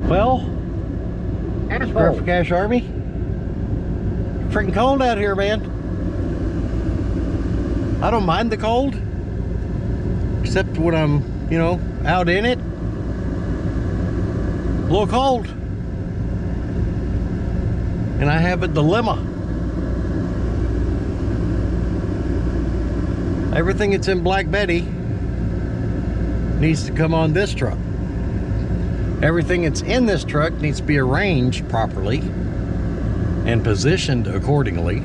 Well, Asshole. for Cash Army. Freaking cold out here, man. I don't mind the cold, except when I'm, you know, out in it. A little cold. And I have a dilemma. Everything that's in Black Betty needs to come on this truck. Everything that's in this truck needs to be arranged properly and positioned accordingly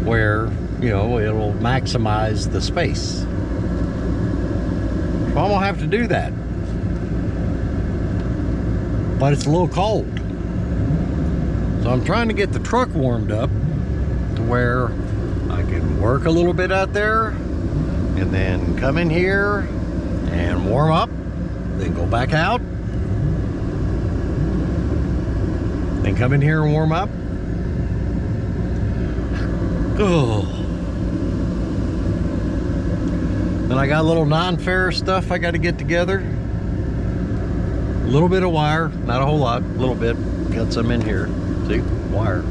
where, you know, it'll maximize the space. So I'm gonna have to do that. But it's a little cold. So I'm trying to get the truck warmed up to where I can work a little bit out there and then come in here and warm up, then go back out, then come in here and warm up. Oh. Then I got a little non-ferrous stuff I got to get together. A little bit of wire, not a whole lot, a little bit. Got some in here. See, wire.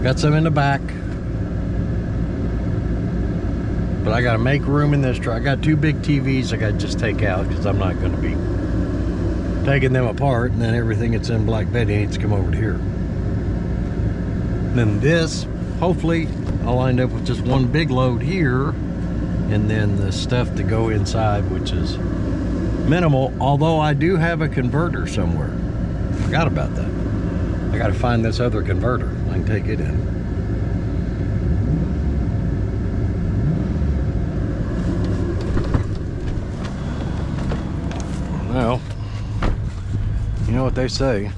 Got some in the back. But I got to make room in this truck. I got 2 big TVs I got to just take out because I'm not going to be taking them apart, and then everything that's in Black Betty needs to come over to here. Then this, hopefully, I'll end up with just one big load here, and then the stuff to go inside, which is minimal, although I do have a converter somewhere. Forgot about that. I got to find this other converter. I can take it in. Well, you know what they say.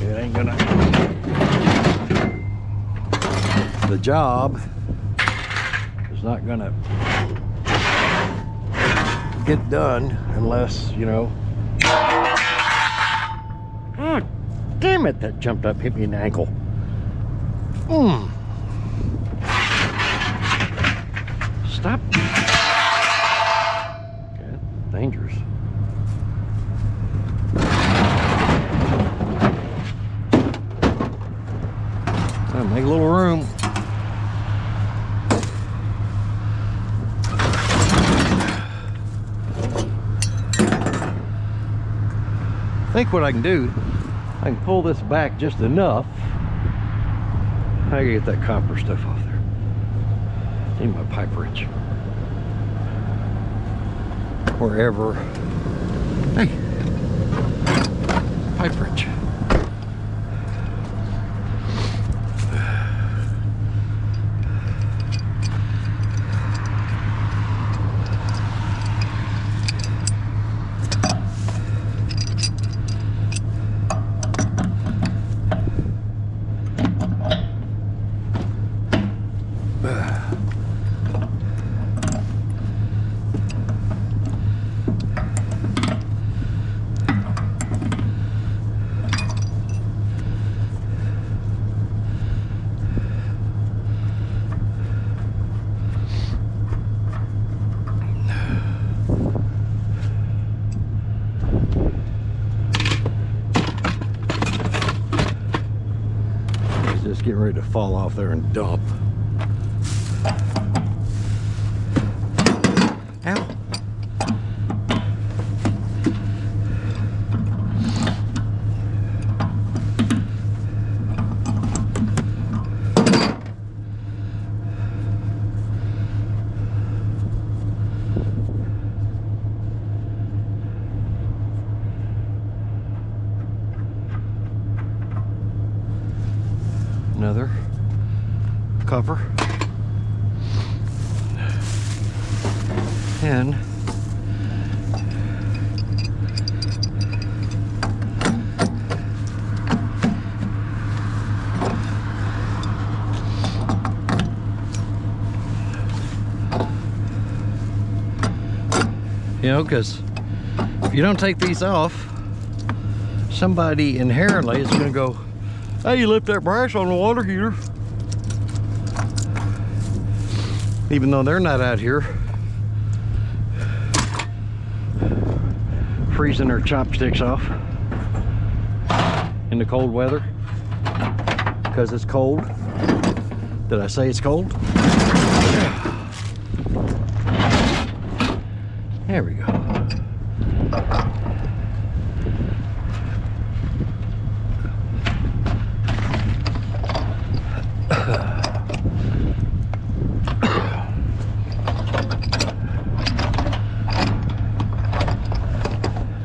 It ain't gonna... The job is not gonna get done unless, you know... Oh, damn it, that jumped up, hit me in the ankle. Stop. Okay, dangerous. Make a little room. I think what I can do, I can pull this back just enough. I can get that copper stuff off there. Need my pipe wrench. Wherever. Hey, pipe wrench. Just getting ready to fall off there and dump. Ow. Another cover, and you know, because if you don't take these off, somebody inherently is going to go, hey, you left that brass on the water heater. Even though they're not out here. freezing her chopsticks off in the cold weather because it's cold. Did I say it's cold? There we go.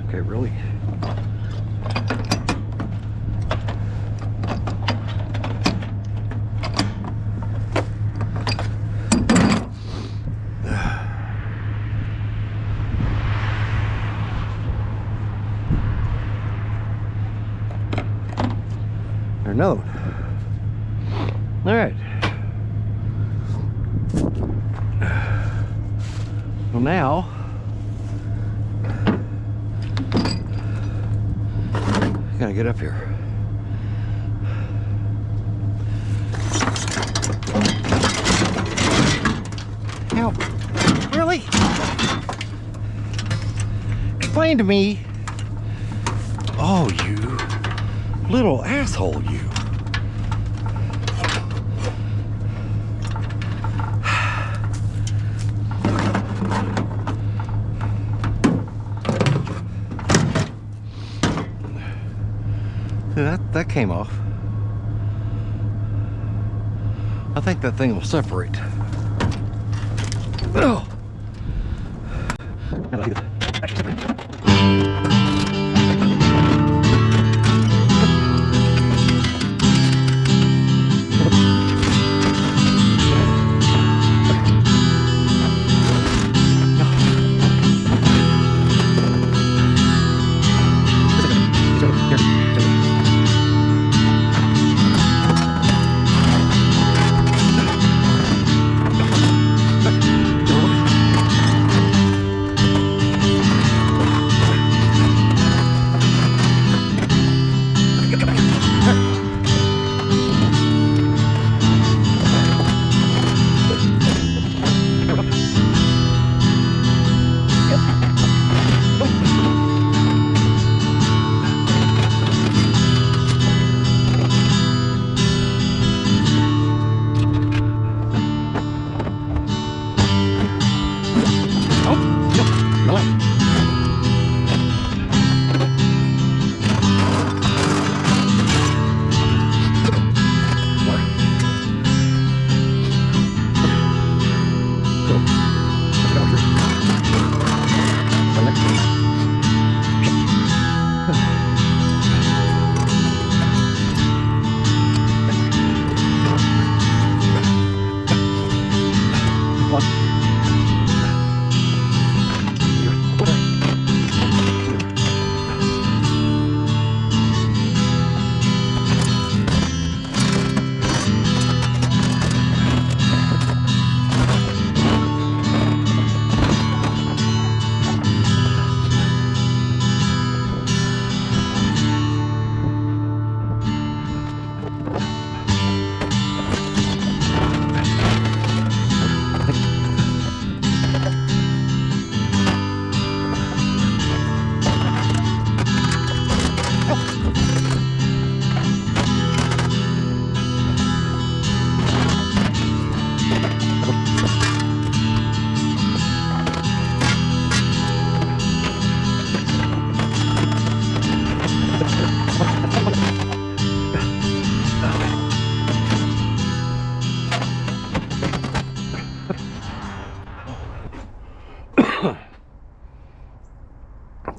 Okay, really? Another one. All right. Well, now I gotta get up here. Now, really? Explain to me. Oh, you little asshole, you. That came off. I think that thing will separate. Oh.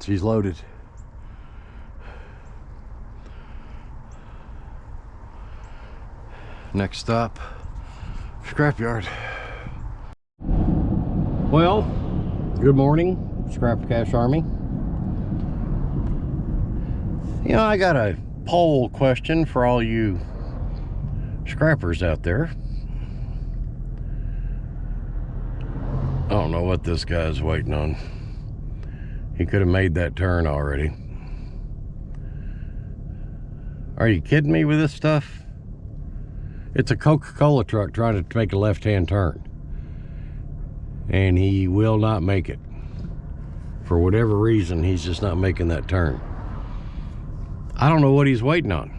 She's loaded. Next stop, scrapyard. Well, good morning, Scrap Cash Army. You know, I got a poll question for all you scrappers out there. I don't know what this guy's waiting on. He could have made that turn already. Are you kidding me with this stuff? It's a Coca-Cola truck trying to make a left-hand turn. And he will not make it. For whatever reason, he's just not making that turn. I don't know what he's waiting on.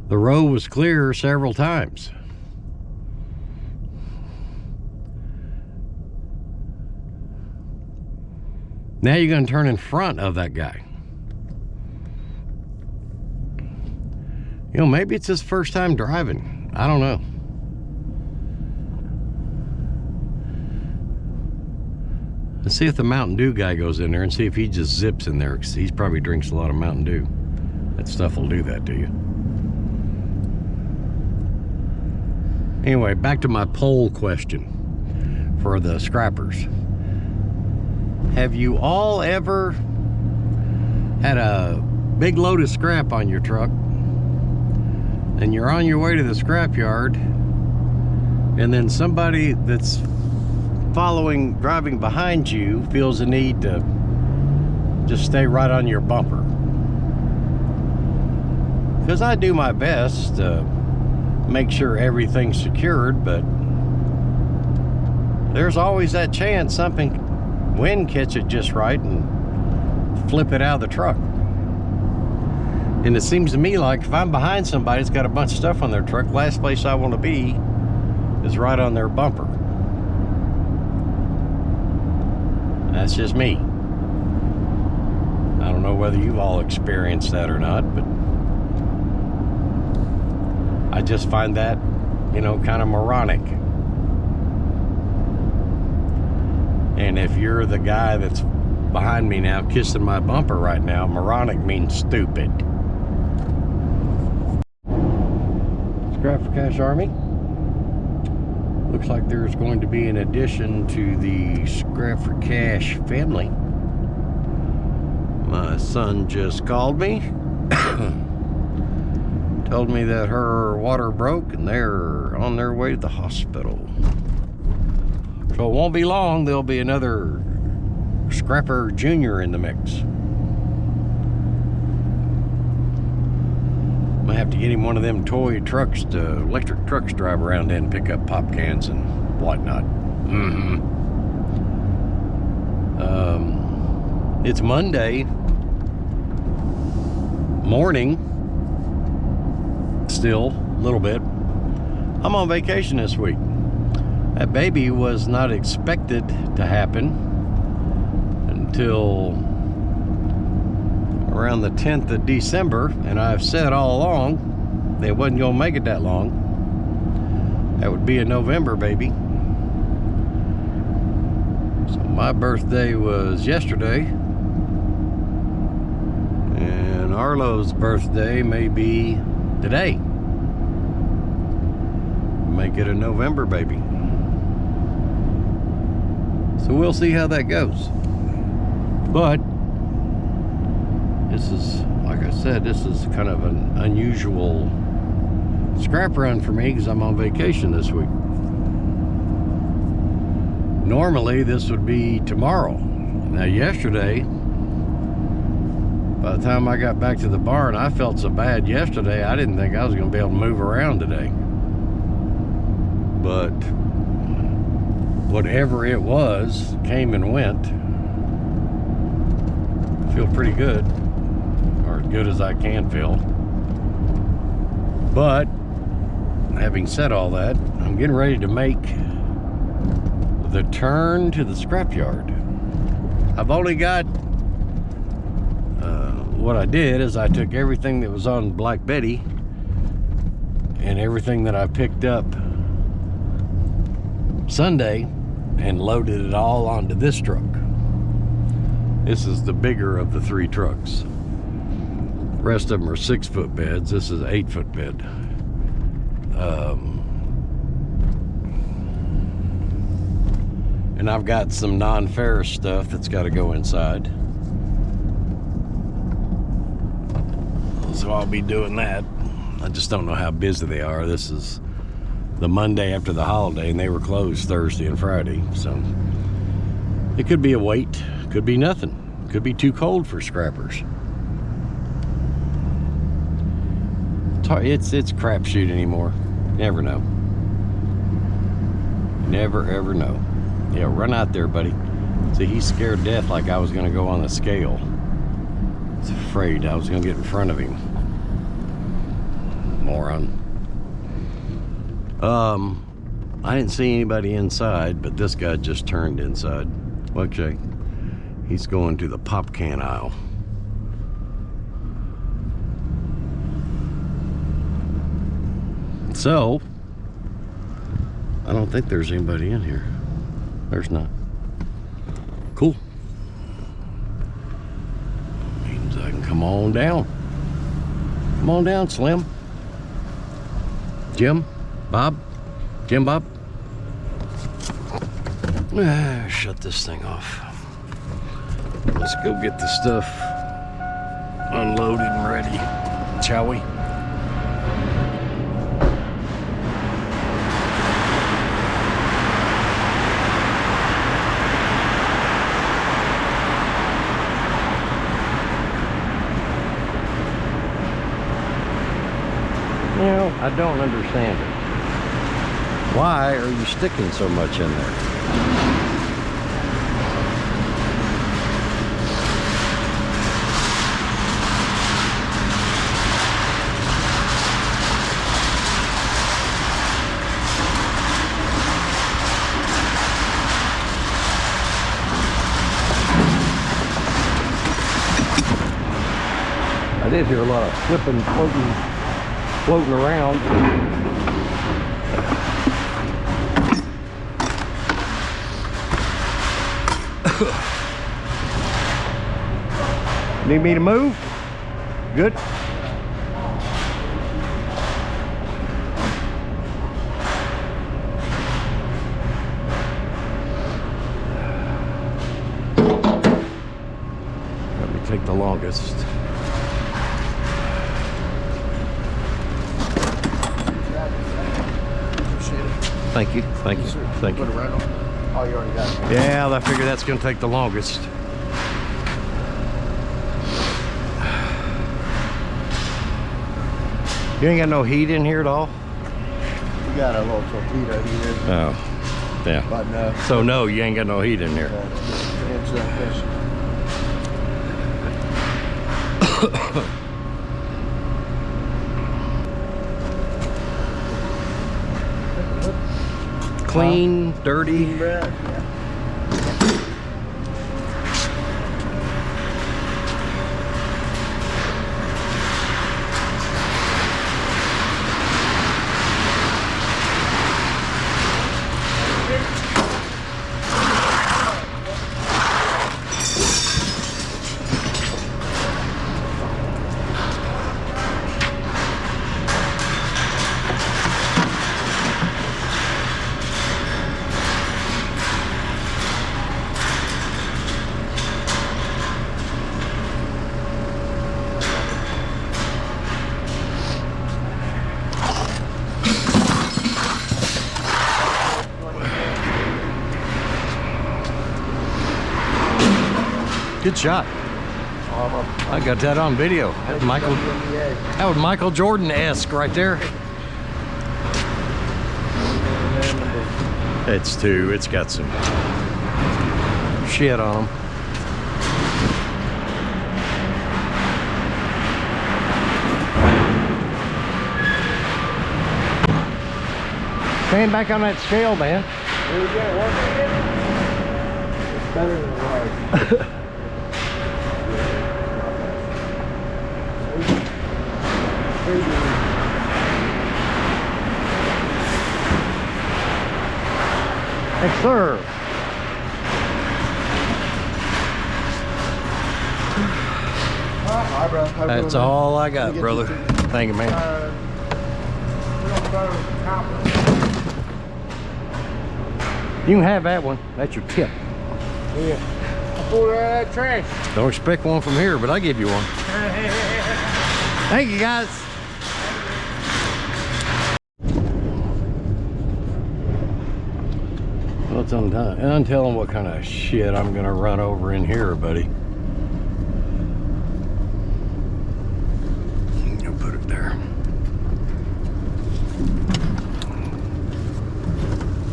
The road was clear several times. Now you're going to turn in front of that guy. You know, maybe it's his first time driving. I don't know. Let's see if the Mountain Dew guy goes in there and see if he just zips in there, because he probably drinks a lot of Mountain Dew. That stuff will do that to you. Anyway, back to my poll question for the scrappers. Have you all ever had a big load of scrap on your truck and you're on your way to the scrapyard, and then somebody that's driving behind you feels a need to just stay right on your bumper? Because I do my best to make sure everything's secured, but there's always that chance something, wind catch it just right and flip it out of the truck. And it seems to me like if I'm behind somebody that's got a bunch of stuff on their truck, last place I want to be is right on their bumper. That's just me. I don't know whether you've all experienced that or not, but I just find that, you know, kind of moronic. And if you're the guy that's behind me now kissing my bumper right now, moronic means stupid. Scrap for Cash Army. Looks like there's going to be an addition to the Scrap for Cash family. My son just called me. Told me that her water broke and they're on their way to the hospital. So it won't be long, there'll be another Scrapper Junior in the mix. Might have to get him one of them toy trucks to electric trucks drive around in and pick up pop cans and whatnot. It's Monday morning. Still a little bit. I'm on vacation this week. That baby was not expected to happen until around the 10th of December, and I've said all along they wasn't gonna make it that long. That would be a November baby. So my birthday was yesterday, and Arlo's birthday may be today. Make it a November baby. So we'll see how that goes. But this is, like I said, this is kind of an unusual scrap run for me because I'm on vacation this week. Normally this would be tomorrow. Now yesterday, by the time I got back to the barn, I felt so bad yesterday I didn't think I was going to be able to move around today. But whatever it was came and went. I feel pretty good, or as good as I can feel. But having said all that, I'm getting ready to make the turn to the scrapyard. I've only got what I did is I took everything that was on Black Betty and everything that I picked up Sunday and loaded it all onto this truck. This is the bigger of the three trucks. The rest of them are 6-foot beds. This is an 8-foot bed. And I've got some non-ferrous stuff that's got to go inside. So I'll be doing that. I just don't know how busy they are. This is the Monday after the holiday, and they were closed Thursday and Friday. So it could be a wait, could be nothing. Could be too cold for scrappers. It's crapshoot anymore. Never know. Never ever know. Yeah, run out there, buddy. See, he's scared to death like I was gonna go on the scale. He's afraid I was gonna get in front of him. Moron. I didn't see anybody inside, but this guy just turned inside. Okay, he's going to the pop can aisle. So, I don't think there's anybody in here. There's not. Cool. Means I can come on down. Come on down, Slim. Jim? Bob? Jim Bob? Shut this thing off. Let's go get the stuff unloaded and ready, shall we? You know, I don't understand it. Why are you sticking so much in there? I did hear a lot of flipping, floating around. Need me to move? Good. Let me take the longest. Thank you, thank you, thank you. Put it right on. Oh, you already got it. Yeah, I figure that's gonna take the longest. You ain't got no heat in here at all? We got a little torpedo here. Oh, yeah. But no. So no, you ain't got no heat in there. It's fish. Clean, dirty. Yeah. Good shot. I got that on video. That was Michael Jordan-esque right there. It's two. It's got some shit on them. Stand back on that scale, man. It's better than it was. Yes, sir. Hi, bro. That's all I got, brother. Thank you, man. You can have that one. That's your tip. Yeah. I pulled it out of that trash. Don't expect one from here, but I give you one. Thank you, guys. Well, it's undone. And I'm telling what kind of shit I'm gonna run over in here, buddy. I'll put it there.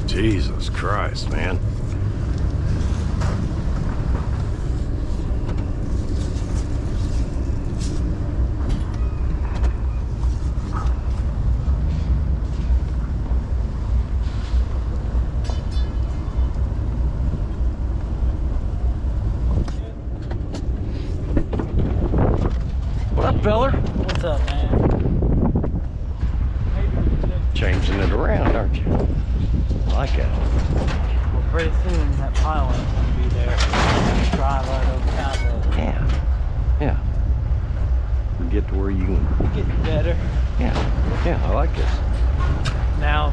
Jesus Christ, man. feller. What's up, man? Changing it around, aren't you? I like it. Well, pretty soon that pilot's gonna be there. Drive right over top of it. Yeah. Yeah. We get to where you can. Getting better. Yeah. Yeah, I like this. Now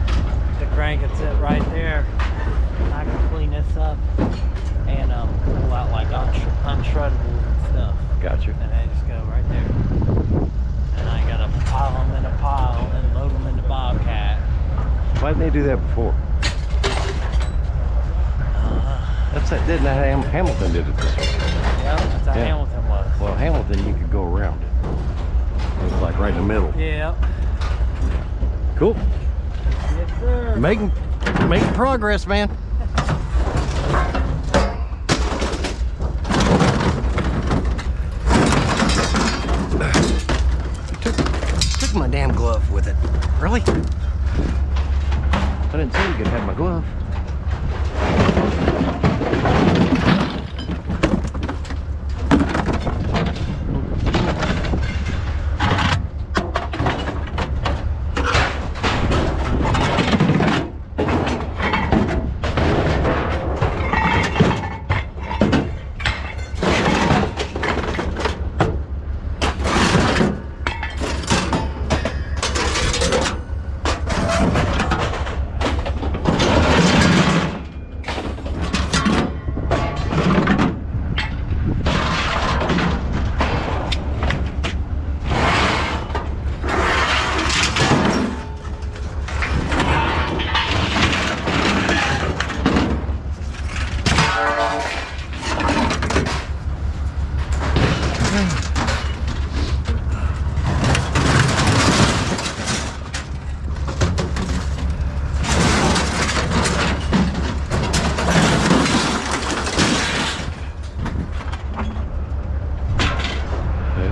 the crank can sit right there. I can clean this up and pull out like unshreddables and stuff. Gotcha. And they just go right there. And I gotta pile them in a pile and load them in the Bobcat. Why didn't they do that before? That's that. Didn't that Hamilton did it this way? Yeah, that's how Yeah. Hamilton was. Well, Hamilton, you could go around it. It was like right in the middle. Yeah. Cool. Yes, sir. Making progress, man. Took my damn glove with it. Really? I didn't say you could have my glove.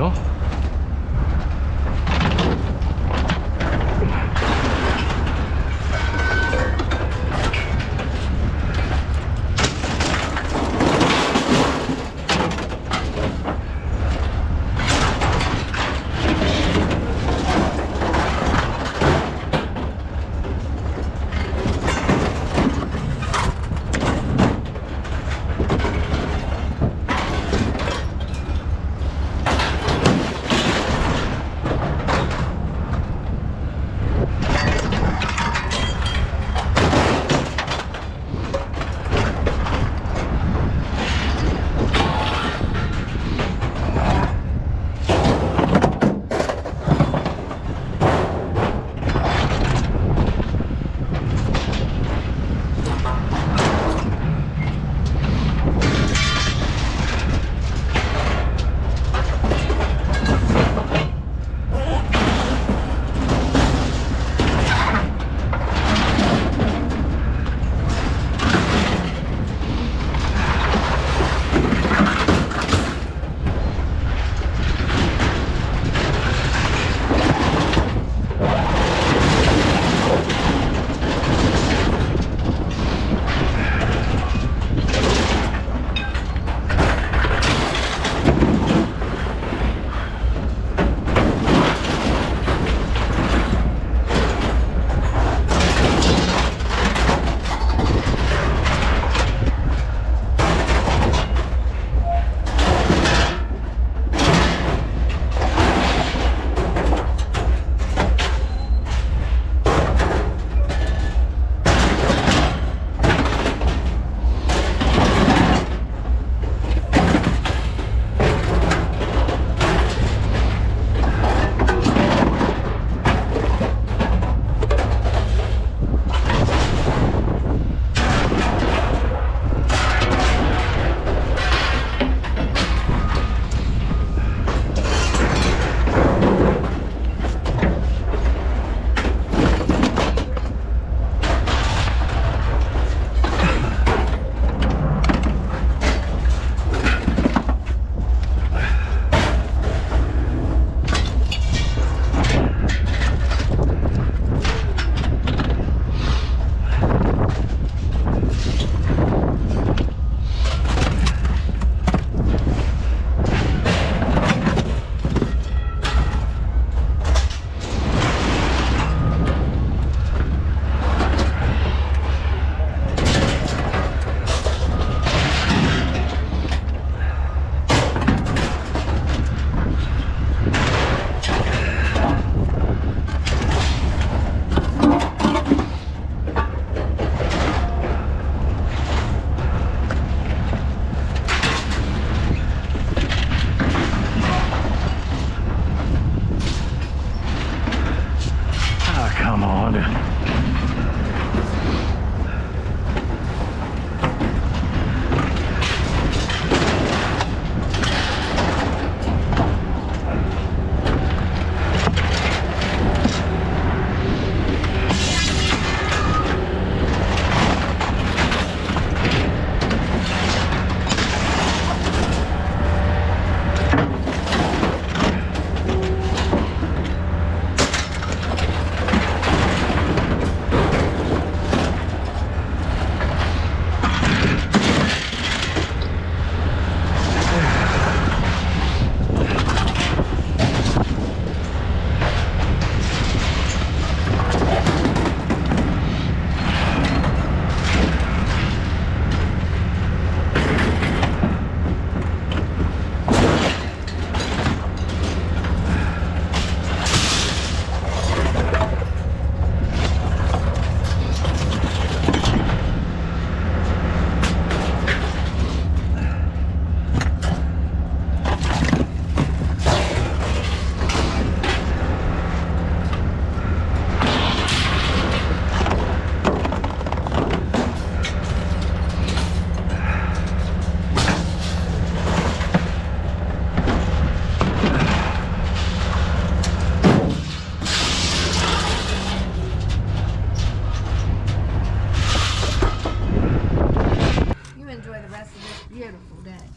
Well,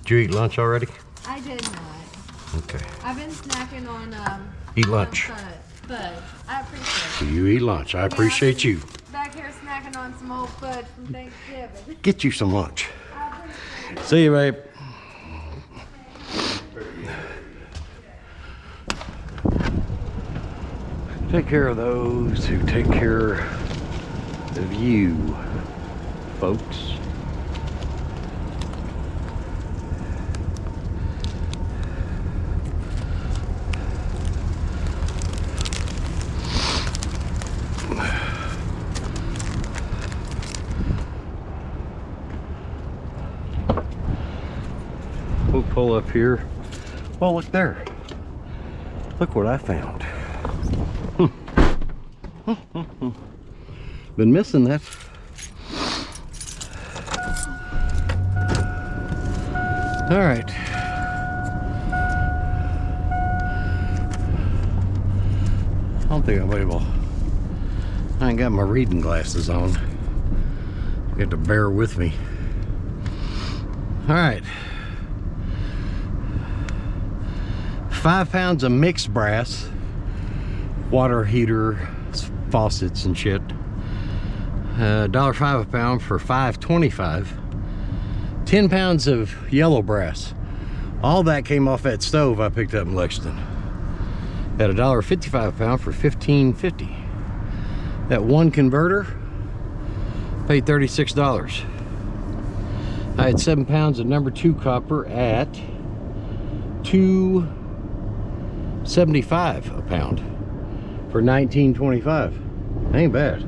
Did you eat lunch already? I did not. Okay. I've been snacking on Eat lunch. fudge. I appreciate So you eat lunch. I appreciate you. it. Back here snacking on some old fudge from Thanksgiving. Get you some lunch. I appreciate it. See you, babe. Take care of those who take care of you, folks. We'll pull up here. Well, look there. Look what I found. Been missing that. All right. I don't think I'm able. I ain't got my reading glasses on. You have to bear with me. All right. 5 pounds of mixed brass, water heater, faucets and shit. $1.05 a pound for $5.25. 10 pounds of yellow brass. All that came off that stove I picked up in Lexington. At $1.55 a pound for $15.50. That one converter paid $36. I had 7 pounds of number 2 copper at $2.75 a pound for $19.25. Ain't bad.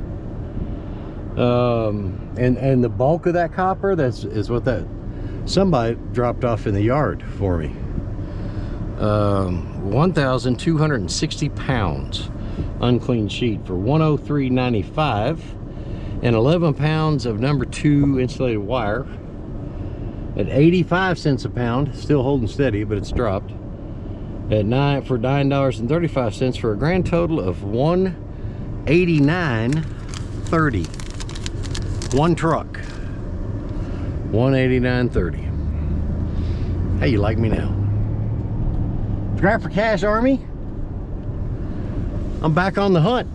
And the bulk of that copper, is what that somebody dropped off in the yard for me. 1,260 pounds unclean sheet for $103.95, and 11 pounds of number 2 insulated wire at 85 cents a pound, still holding steady, but it's dropped at $9.35 for a grand total of $189.30. One truck, $189.30. How you like me now? Scrap for Cash Army. I'm back on the hunt,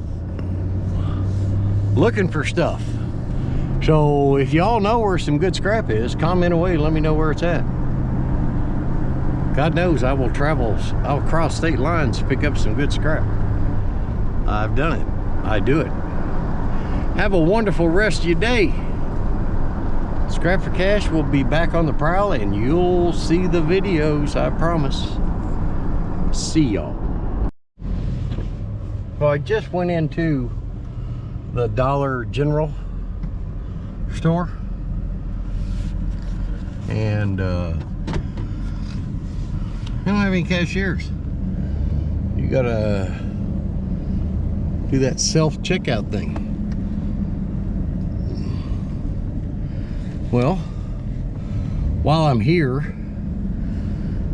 looking for stuff. So if y'all know where some good scrap is, comment away and let me know where it's at. God knows I will travel, I'll cross state lines to pick up some good scrap. I've done it. I do it. Have a wonderful rest of your day. Scrap for Cash will be back on the prowl and you'll see the videos, I promise. See y'all. Well, I just went into the Dollar General store and they don't have any cashiers. You gotta do that self-checkout thing. Well, while I'm here,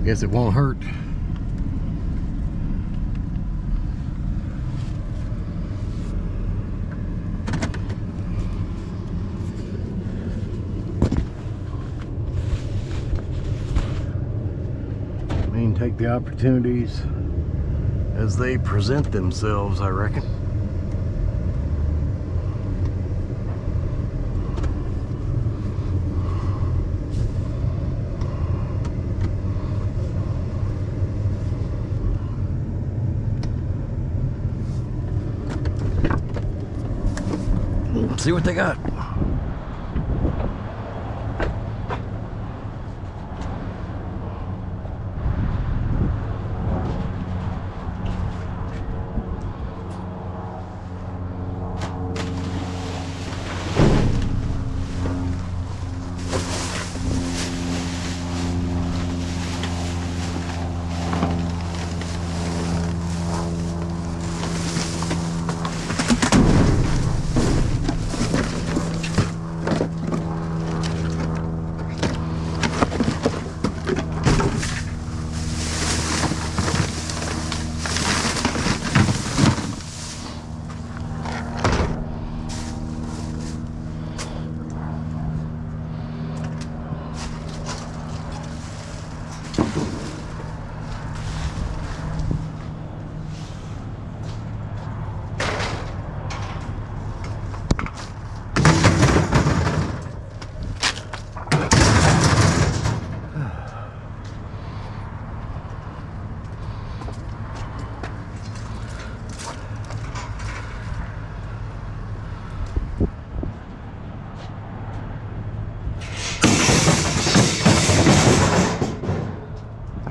guess it won't hurt. I mean, take the opportunities as they present themselves, I reckon. See what they got.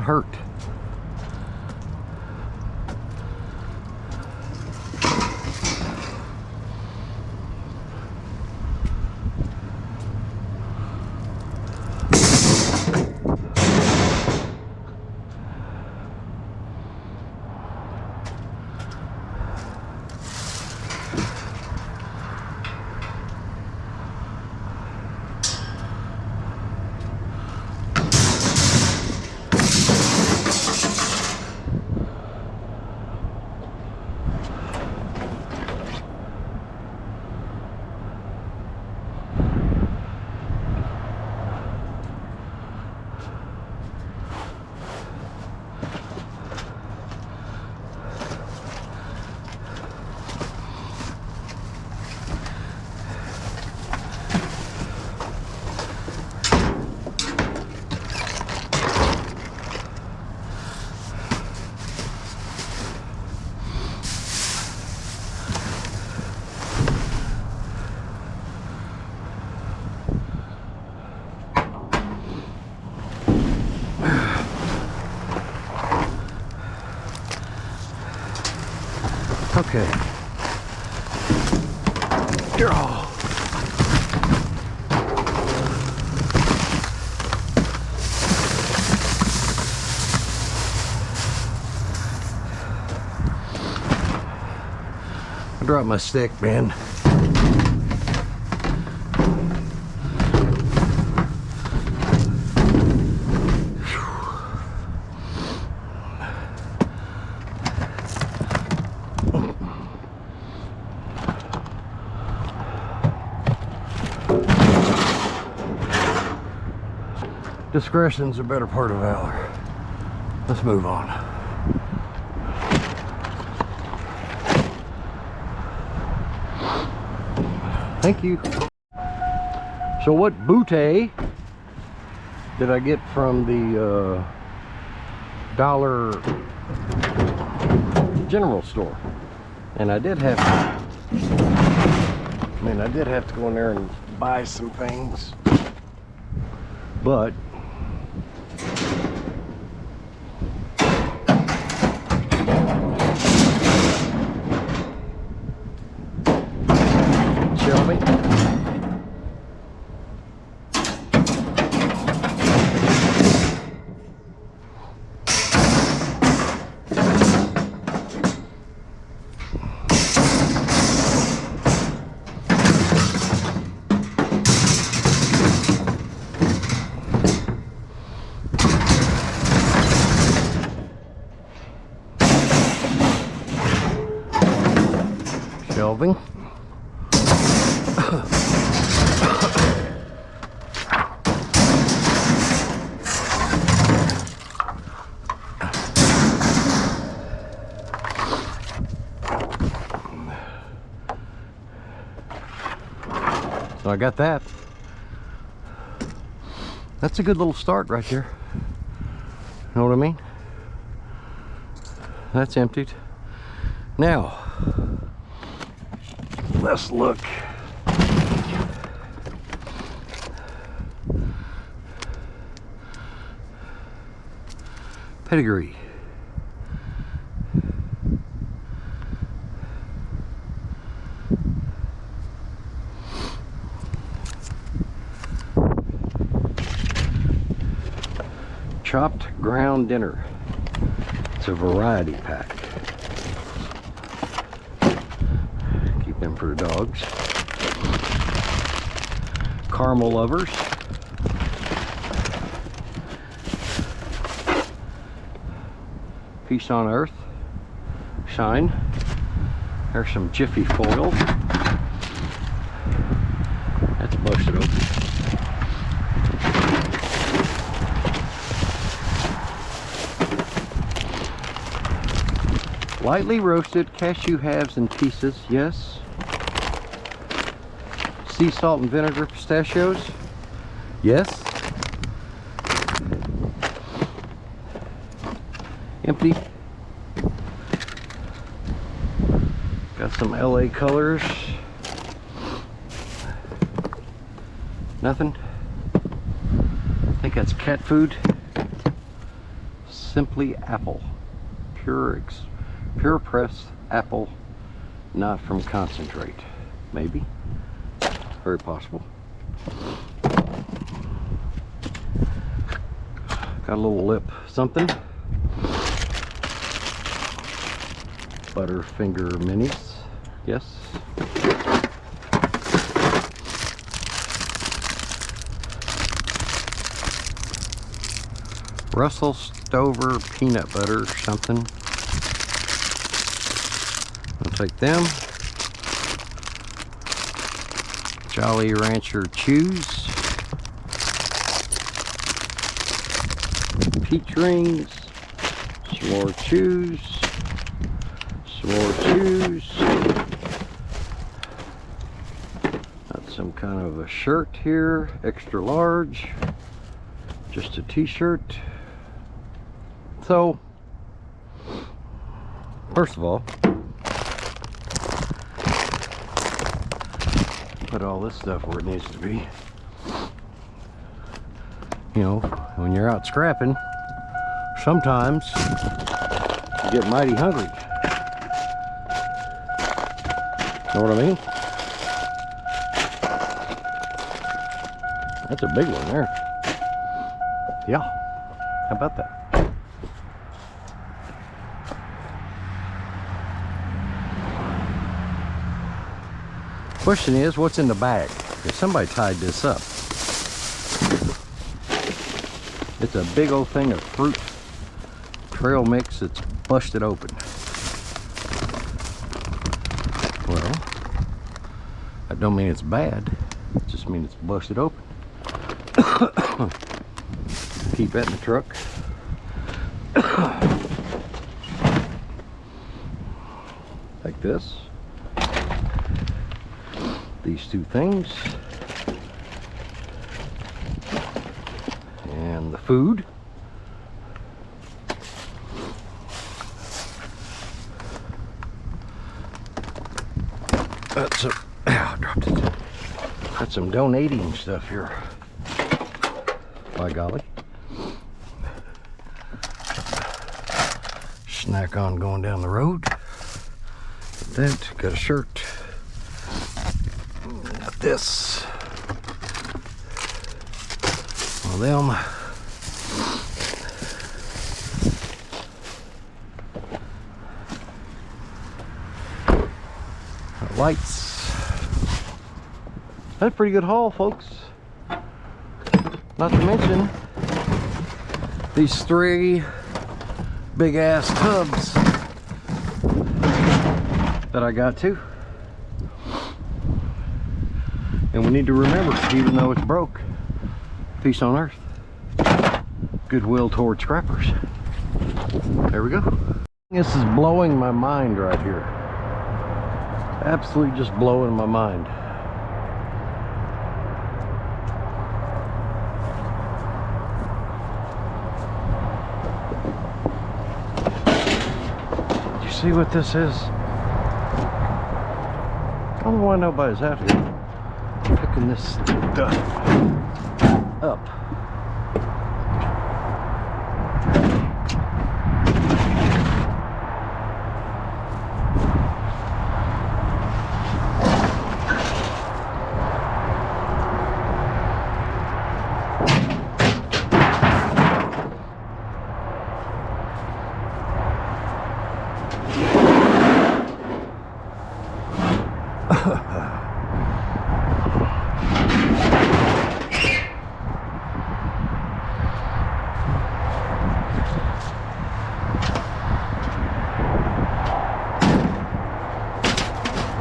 hurt. Okay. Oh. I dropped my stick, man. Discretion's a better part of valor. Let's move on. Thank you. So what bootay did I get from the Dollar General store? And I did have to go in there and buy some things, but Shelby, shelving. So I got that. That's a good little start right there. Know what I mean? That's emptied. Now, let's look. Pedigree. Chopped ground dinner. It's a variety pack. Keep them for the dogs. Caramel lovers. Peace on Earth. Shine. There's some Jiffy foil. That's busted open. Lightly roasted cashew halves and pieces, yes. Sea salt and vinegar pistachios, yes. Empty. Got some LA colors. Nothing. I think that's cat food. simply apple. Pure pressed apple, not from concentrate. Maybe. Very possible. Got a little lip something. Butterfinger minis. Yes. Russell Stover peanut butter something. I'll take them. Jolly Rancher Chews. Peach Rings. S'more Chews. S'more Chews. Got some kind of a shirt here. Extra large. Just a t-shirt. So, first of all, put all this stuff where it needs to be. You know, when you're out scrapping, sometimes you get mighty hungry. Know what I mean? That's a big one there. Yeah, how about that? Question is, what's in the bag? If somebody tied this up. It's a big old thing of fruit trail mix that's busted open. Well, I don't mean it's bad, it just means it's busted open. Keep that in the truck. Like this. These two things. And the food. That's some, I dropped it. Got some donating stuff here. By golly. Snack on going down the road. That, got a shirt. Got this. One of them. Lights. That's a pretty good haul, folks. Not to mention these 3 big ass tubs that I got too. And we need to remember, even though it's broke, peace on earth, goodwill toward scrappers. There we go. This is blowing my mind right here. Absolutely just blowing my mind. You see what this is? I don't know why nobody's out here picking this stuff up.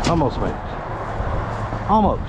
Almost made it. Almost.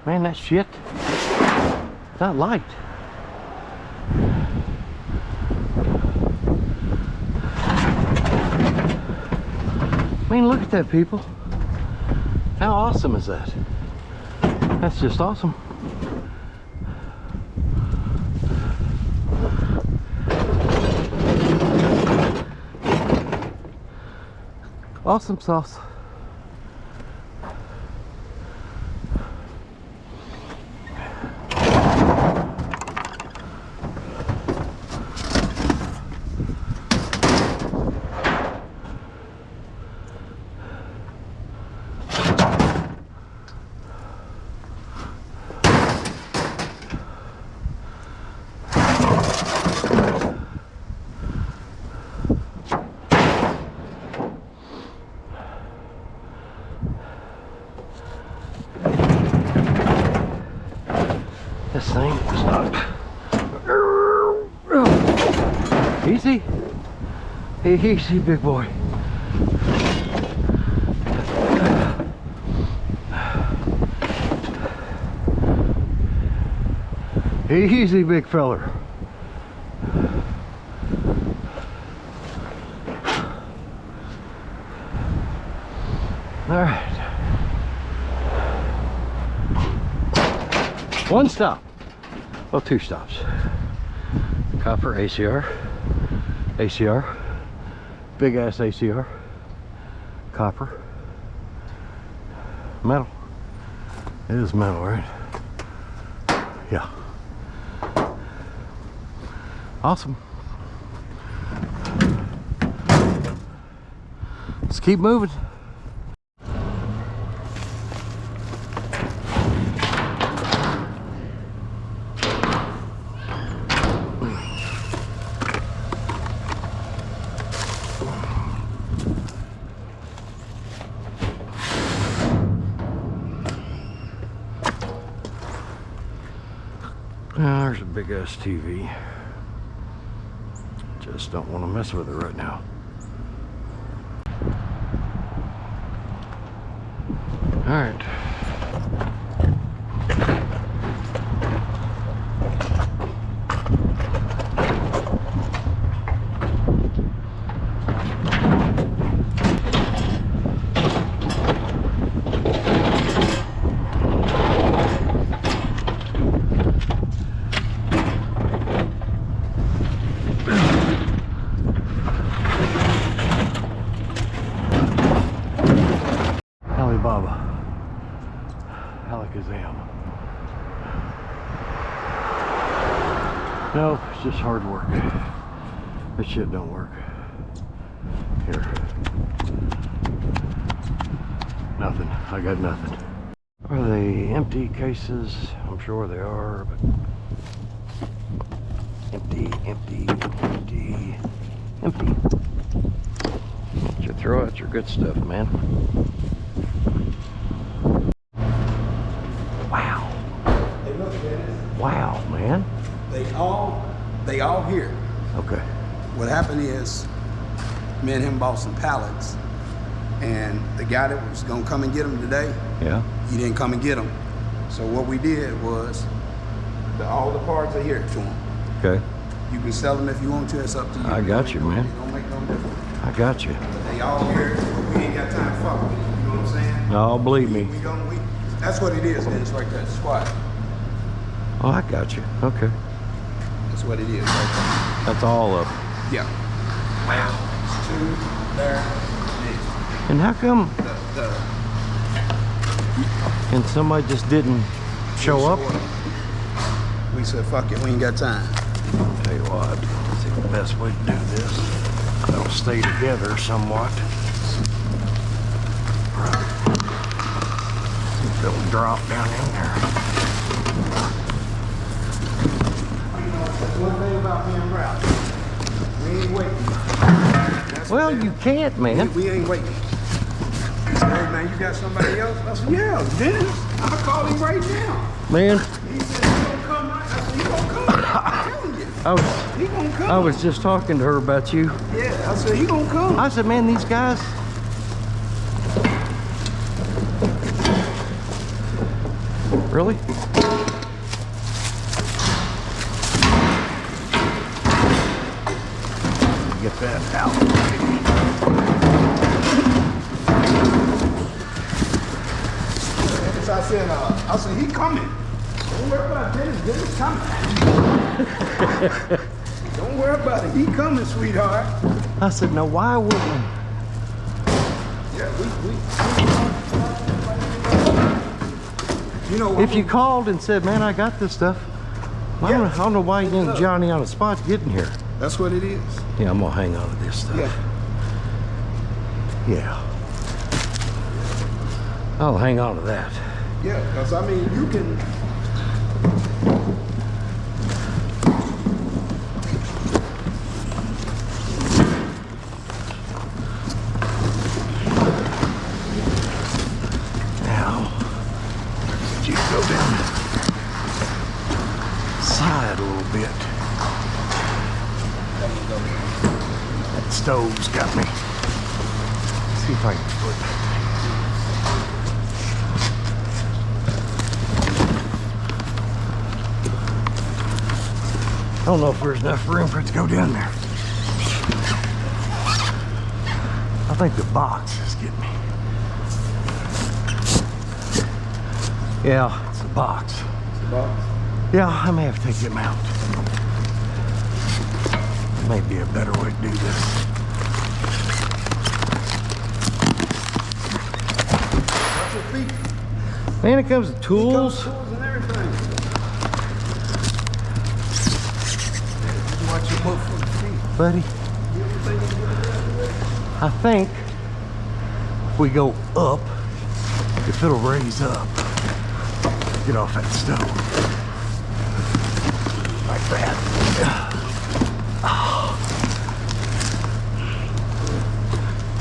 Man, that shit, not light. Man, look at that, people. How awesome is that? That's just awesome. Awesome sauce. This thing is not easy. Easy, big boy. Easy, big feller. All right. One stop. Well, two stops. Copper ACR. ACR. Big ass ACR. Copper. Metal. It is metal, right? Yeah. Awesome. Let's keep moving. There's a big ass TV. Just don't want to mess with it right now. All right. Alakazam. No, it's just hard work. This shit don't work. Here. Nothing. I got nothing. Are they empty cases? I'm sure they are, but empty, empty, empty, empty. You throw out your good stuff, man. Wow. Hey, look, Dennis. Wow, man. They all here. Okay. What happened is, me and him bought some pallets, and the guy that was gonna come and get them today, Yeah. he didn't come and get them. So what we did was, all the parts are here to him. Okay. You can sell them if you want to. It's up to you. I got you, man. It don't make no difference. I got you. They all here, but we ain't got time to fuck with it. You know what I'm saying? No, believe me. That's what it is, Dennis, right there. Squat. Oh, I got you. Okay. That's what it is, right That's all of them. there. Yeah. Wow. Two there. And how come The and somebody just didn't show up? We said, fuck it, we ain't got time. Tell you what, I think the best way to do this, they'll stay together somewhat. They'll drop down in there. That's one thing about being proud. We ain't waiting. That's Well, what you can't, man. we ain't waiting. He said, hey man, you got somebody else? I said, yeah, Dennis. I'll call him right now. Man, He said, you gonna come right? I said, you gonna come? I'm telling you. He gonna come. I was just talking to her about you. Yeah, I said, he gonna come. I said, man, these guys. Really? Get that out. I said, he coming. Don't worry about Dennis. Dennis coming. Don't worry about it. He coming, sweetheart. I said, no, why wouldn't we? Yeah, you know, If you called and said, man, I got this stuff, I don't know why you didn't Johnny on the spot getting here. that's what it is. Yeah, I'm gonna hang on to this stuff. Yeah. I'll hang on to that. Yeah, because I mean, you can. Now, you go down the side a little bit. That stove's got me. Let's see if I can put. I don't know if there's enough room for it to go down there. I think the box is getting me. Yeah, it's a box. It's a box. Yeah, I may have to take him out. May be a better way to do this. Watch your feet. Man, it comes with tools. Tools and everything. Watch your both for the feet. Buddy, I think if we go up, if it'll raise up, get off that stove. Like that.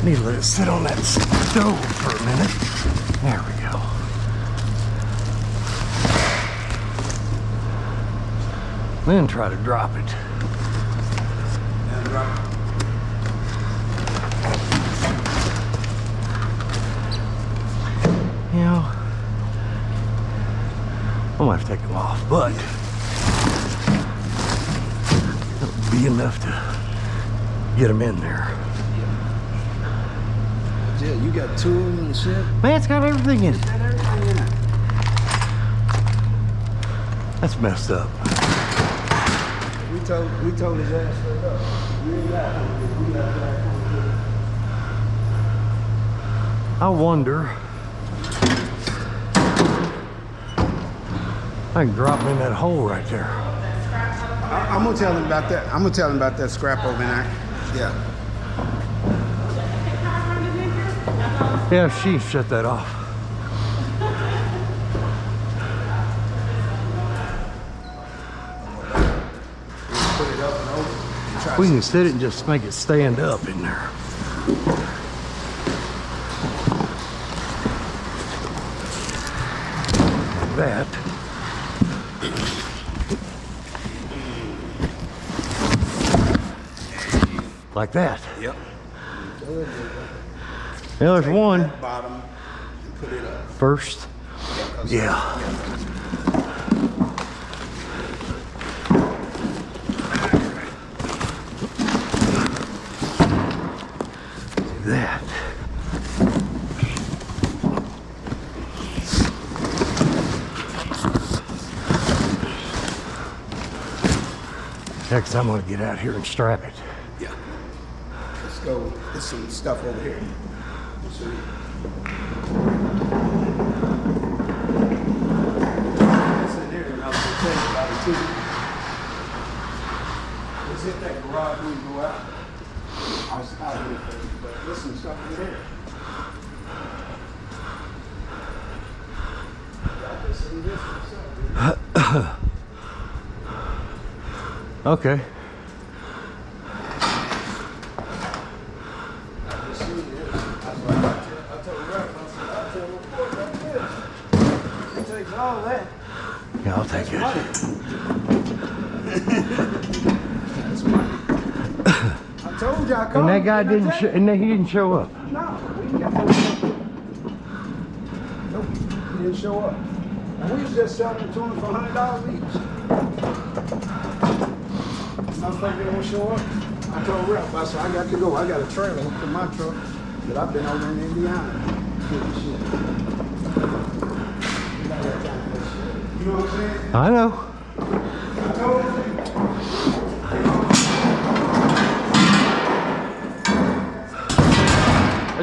Need to let it sit on that stove for a minute. There we go. Then try to drop it. And drop. You know, I'm gonna have to take them off, but it'll be enough to get them in there. Yeah, you got tools and shit. Man, it's got everything in it. Got everything in it. That's messed up. We told his ass straight up. We ain't got it. We got that. I wonder. I can drop him in that hole right there. I'm gonna tell him about that. I'm gonna tell him about that scrap over there. Yeah. Yeah, she shut that off. Put it up and over. And try We to- can sit it and just make it stand up in there. Like that. Like that. Yep. Now there's Take one that bottom and put it up. first. Yeah. Do that. Next, I'm gonna get out here and strap it. Yeah. Let's go. There's some stuff over here. Let's see. It's in there, and I was gonna tell you about it too. Let's hit that garage when we go out. I was out here, but there's some stuff in there. Got this and this and stuff, dude. Okay. All that. Yeah, I'll take it. told you I called. And that guy Didn't I didn't tell you? and he didn't show up. No, we ain't got no. Nope, he didn't show up. And we was just selling them to him for $100 each. Motherfucker don't show up. I told Rep, I said, I got to go. I got a trailer to my truck that I've been over in Indiana. Getting shit. You know what I'm saying? I know. I told him. I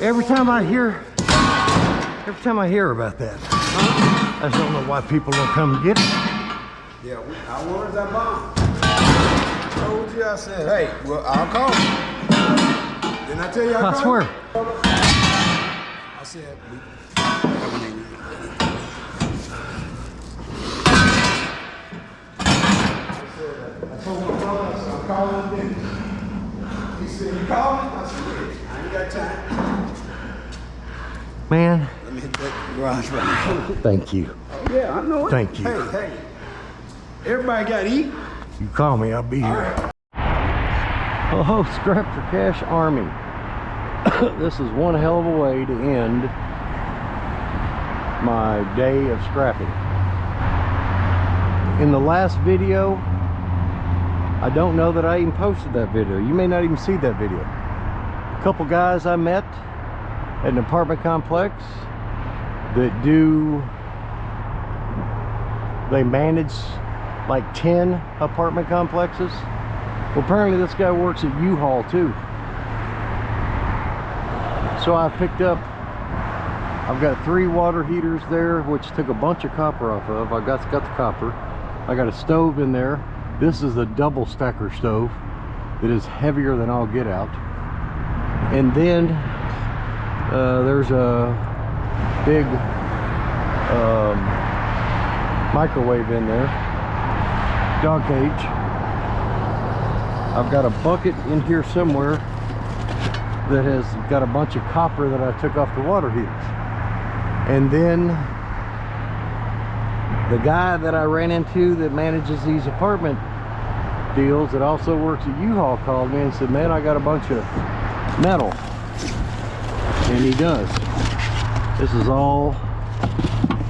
every time I hear about that, I just don't know why people don't come and get it. Yeah, our words are bond. I told you, I said, hey, well, I'll call you. Didn't I tell you I swear. I said, I told my brother, I said, I'm calling him. He said, you calling? I said, yeah, I ain't got time. Man, Let me hit that garage right now. thank you. Oh, yeah, I know it. Thank you. Hey, everybody got to eat. You call me, I'll be here. Oh, Scrap for Cash Army. This is one hell of a way to end my day of scrapping. In the last video, I don't know that I even posted that video. You may not even see that video. A couple guys I met at an apartment complex that they manage like 10 apartment complexes. Well, apparently this guy works at U-Haul too. So I picked up, I've got 3 water heaters there, which took a bunch of copper off of. I got the copper. I got a stove in there. This is a double stacker stove that is heavier than I'll get out. And then there's a big microwave in there, dog cage. I've got a bucket in here somewhere that has got a bunch of copper that I took off the water heaters. And then the guy that I ran into that manages these apartment deals that also works at U-Haul called me and said, man, I got a bunch of metal. And he does. This is all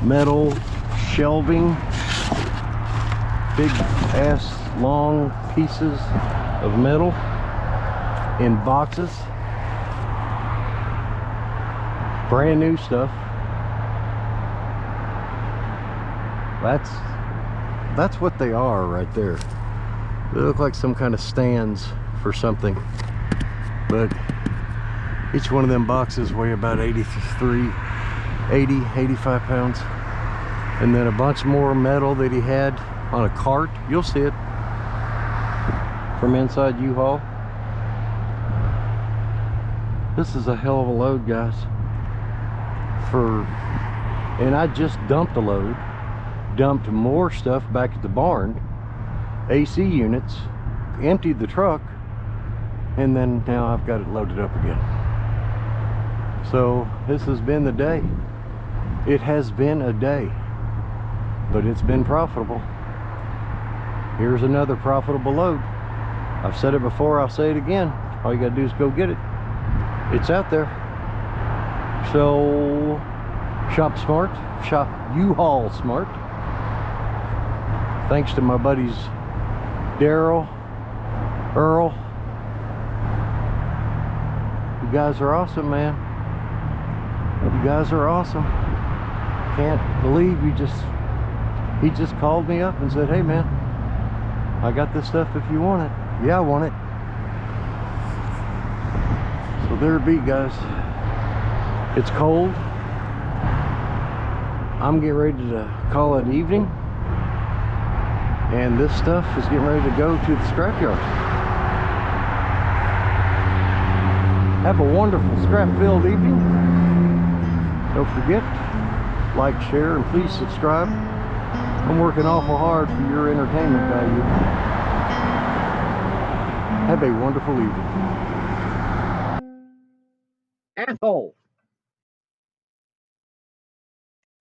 metal shelving, big ass long pieces of metal in boxes, brand new stuff. That's what they are right there. They look like some kind of stands for something, but each one of them boxes weigh about 85 pounds. And then a bunch more metal that he had on a cart. You'll see it from inside U-Haul. This is a hell of a load, guys. And I just dumped a load, dumped more stuff back at the barn, AC units, emptied the truck, and then now I've got it loaded up again. So this has been the day. It has been a day, but it's been profitable. Here's another profitable load. I've said it before, I'll say it again. All you gotta do is go get it. It's out there. So shop smart, shop U-Haul smart. Thanks to my buddies Daryl, Earl. You guys are awesome, man. You guys are awesome. Can't believe he just called me up and said, hey man, I got this stuff if you want it. Yeah, I want it. So there it be, guys. It's cold. I'm getting ready to call it evening, and this stuff is getting ready to go to the scrapyard. Have a wonderful scrap-filled evening. Don't forget, like, share, and please subscribe. I'm working awful hard for your entertainment value. Have a wonderful evening. Asshole.